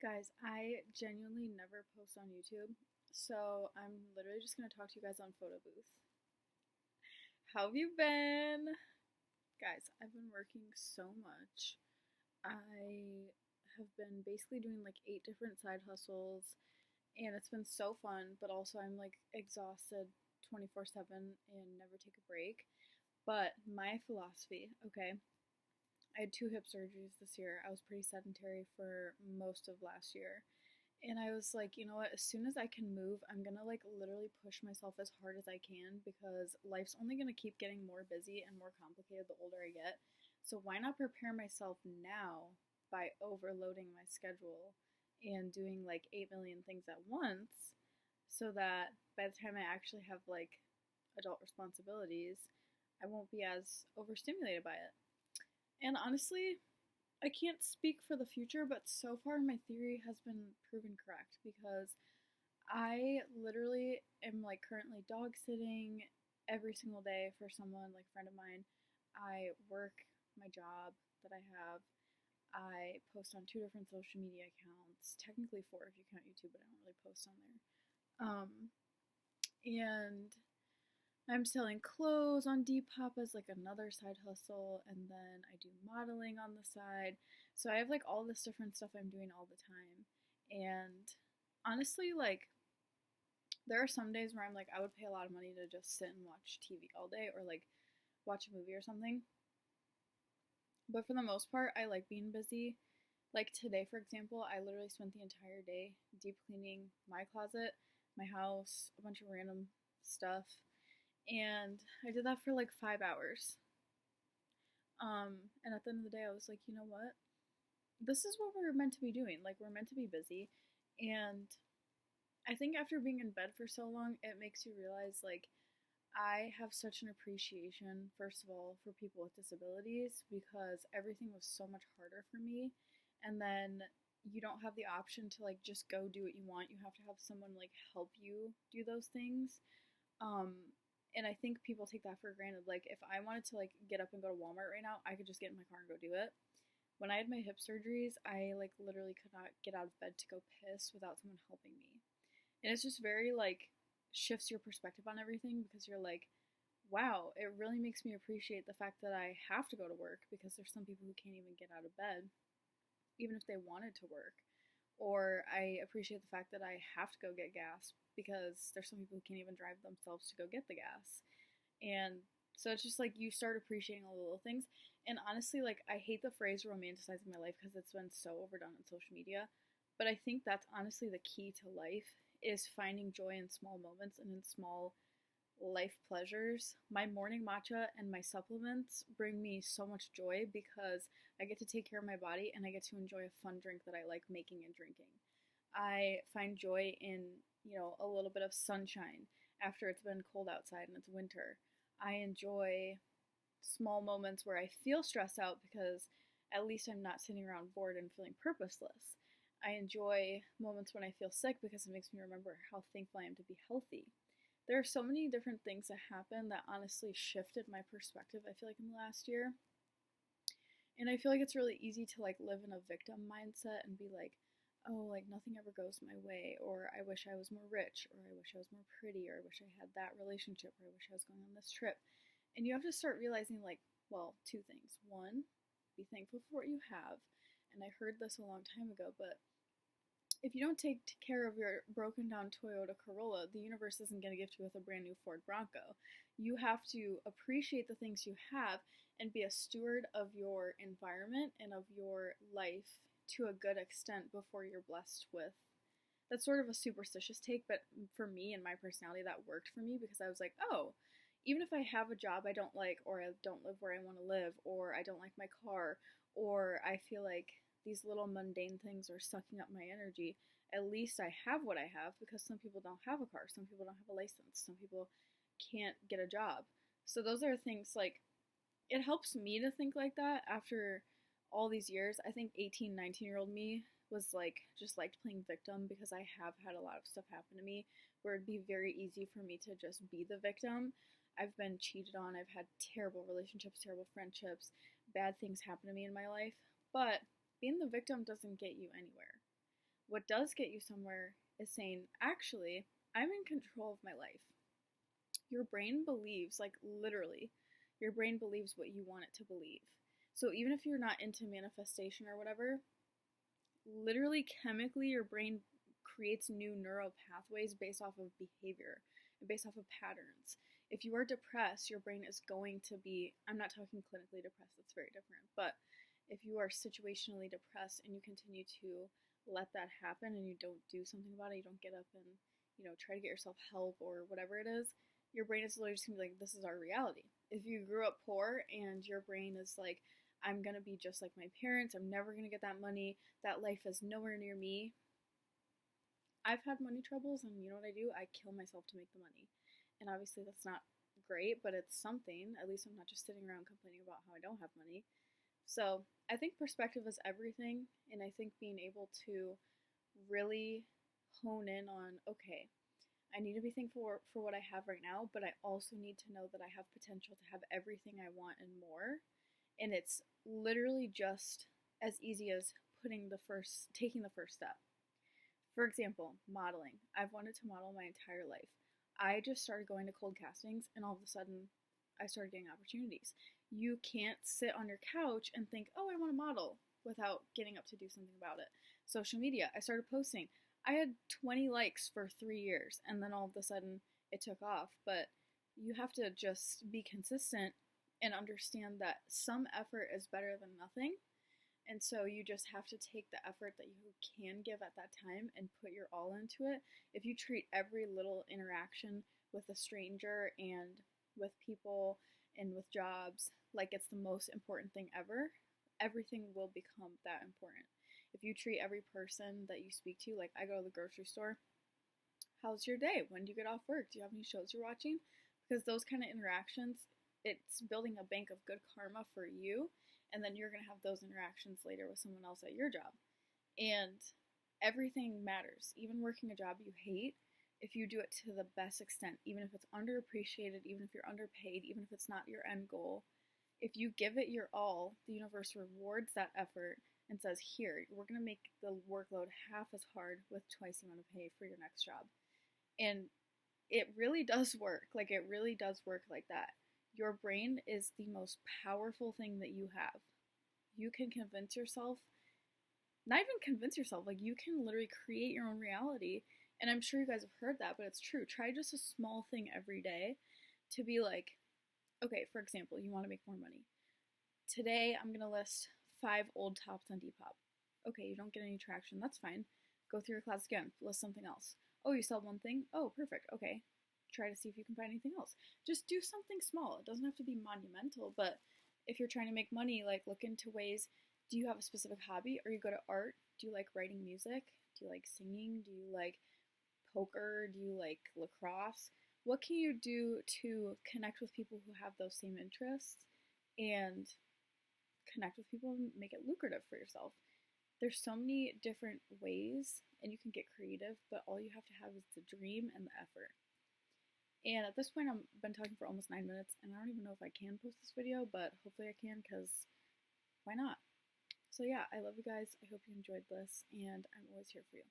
Guys, I genuinely never post on YouTube, so I'm literally just gonna talk to you guys on Photo Booth. How have you been? Guys, I've been working so much. I have been basically doing like 8 different side hustles, and it's been so fun, but also I'm like exhausted 24/7 and never take a break. But my philosophy, okay, I had 2 hip surgeries this year. I was pretty sedentary for most of last year. And I was like, you know what? As soon as I can move, I'm gonna like literally push myself as hard as I can because life's only gonna keep getting more busy and more complicated the older I get. So why not prepare myself now by overloading my schedule and doing like 8 million things at once so that by the time I actually have like adult responsibilities, I won't be as overstimulated by it. And honestly, I can't speak for the future, but so far my theory has been proven correct because I literally am like currently dog sitting every single day for someone like a friend of mine. I work my job that I have. I post on 2 different social media accounts, technically 4 if you count YouTube, but I don't really post on there. And I'm selling clothes on Depop as like another side hustle, and then I do modeling on the side. So I have like all this different stuff I'm doing all the time. And honestly, like there are some days where I'm like I would pay a lot of money to just sit and watch TV all day or like watch a movie or something. But for the most part, I like being busy. Like today, for example, I literally spent the entire day deep cleaning my closet, my house, a bunch of random stuff, and I did that for like 5 hours. And at the end of the day, I was like, you know what? This is what we're meant to be doing. Like, we're meant to be busy. And I think after being in bed for so long, it makes you realize, like, I have such an appreciation, first of all, for people with disabilities because everything was so much harder for me. And then you don't have the option to, like, just go do what you want. You have to have someone, like, help you do those things. Um, and I think people take that for granted. Like, if I wanted to, like, get up and go to Walmart right now, I could just get in my car and go do it. When I had my hip surgeries, I, like, literally could not get out of bed to go piss without someone helping me. And it's just very like shifts your perspective on everything because you're like, wow, it really makes me appreciate the fact that I have to go to work because there's some people who can't even get out of bed, even if they wanted to work. Or I appreciate the fact that I have to go get gas because there's some people who can't even drive themselves to go get the gas. And so it's just like you start appreciating all the little things. And honestly, like I hate the phrase romanticizing my life because it's been so overdone on social media. But I think that's honestly the key to life is finding joy in small moments and in small life pleasures. My morning matcha and my supplements bring me so much joy because I get to take care of my body and I get to enjoy a fun drink that I like making and drinking. I find joy in, a little bit of sunshine after it's been cold outside and it's winter. I enjoy small moments where I feel stressed out because at least I'm not sitting around bored and feeling purposeless. I enjoy moments when I feel sick because it makes me remember how thankful I am to be healthy. There are so many different things that happen that honestly shifted my perspective, I feel like, in the last year. And I feel like it's really easy to like live in a victim mindset and be like, oh, like nothing ever goes my way, or I wish I was more rich, or I wish I was more pretty, or I wish I had that relationship, or I wish I was going on this trip. And you have to start realizing, like, well, 2 things. One, be thankful for what you have. And I heard this a long time ago, but if you don't take care of your broken down Toyota Corolla, the universe isn't going to gift you with a brand new Ford Bronco. You have to appreciate the things you have and be a steward of your environment and of your life to a good extent before you're blessed with. That's sort of a superstitious take, but for me and my personality, that worked for me because I was like, oh, even if I have a job I don't like, or I don't live where I want to live, or I don't like my car, or I feel like these little mundane things are sucking up my energy, at least I have what I have because some people don't have a car, some people don't have a license, some people can't get a job. So those are things like it helps me to think like that after all these years. I think 18, 19-year-old me was like just liked playing victim because I have had a lot of stuff happen to me where it'd be very easy for me to just be the victim. I've been cheated on, I've had terrible relationships, terrible friendships, bad things happen to me in my life, but being the victim doesn't get you anywhere. What does get you somewhere is saying, actually, I'm in control of my life. Your brain believes, like literally, your brain believes what you want it to believe. So even if you're not into manifestation or whatever, literally chemically your brain creates new neural pathways based off of behavior and based off of patterns. If you are depressed, your brain is going to be, I'm not talking clinically depressed, that's very different, but if you are situationally depressed and you continue to let that happen and you don't do something about it, you don't get up and, try to get yourself help or whatever it is, your brain is literally just gonna be like, this is our reality. If you grew up poor and your brain is like, I'm gonna be just like my parents, I'm never gonna get that money, that life is nowhere near me. I've had money troubles, and you know what I do? I kill myself to make the money. And obviously, that's not great, but it's something. At least I'm not just sitting around complaining about how I don't have money. So I think perspective is everything, and I think being able to really hone in on, okay, I need to be thankful for what I have right now, but I also need to know that I have potential to have everything I want and more. And it's literally just as easy as taking the first step. For example, modeling. I've wanted to model my entire life. I just started going to cold castings, and all of a sudden, I started getting opportunities. You can't sit on your couch and think, oh, I want to model without getting up to do something about it. Social media, I started posting. I had 20 likes for 3 years, and then all of a sudden, it took off. But you have to just be consistent and understand that some effort is better than nothing. And so you just have to take the effort that you can give at that time and put your all into it. If you treat every little interaction with a stranger and with people and with jobs like it's the most important thing ever, everything will become that important. If you treat every person that you speak to, like I go to the grocery store, how's your day? When do you get off work? Do you have any shows you're watching? Because those kind of interactions, it's building a bank of good karma for you, and then you're going to have those interactions later with someone else at your job. And everything matters. Even working a job you hate, if you do it to the best extent, even if it's underappreciated, even if you're underpaid, even if it's not your end goal, if you give it your all, the universe rewards that effort and says, here, we're going to make the workload half as hard with twice the amount of pay for your next job. And it really does work. Like, it really does work like that. Your brain is the most powerful thing that you have. You can convince yourself, not even convince yourself, like you can literally create your own reality. And I'm sure you guys have heard that, but it's true. Try just a small thing every day to be like, okay, for example, you want to make more money. Today, I'm going to list 5 old tops on Depop. Okay, you don't get any traction. That's fine. Go through your class again. List something else. Oh, you sell one thing? Oh, perfect. Okay. Try to see if you can find anything else. Just do something small. It doesn't have to be monumental, but if you're trying to make money, like look into ways. Do you have a specific hobby? Are you good at art? Do you like writing music? Do you like singing? Do you like poker? Do you like lacrosse? What can you do to connect with people who have those same interests and connect with people and make it lucrative for yourself? There's so many different ways, and you can get creative, but all you have to have is the dream and the effort. And at this point, I've been talking for almost 9 minutes, and I don't even know if I can post this video, but hopefully I can, because why not? So yeah, I love you guys. I hope you enjoyed this, and I'm always here for you.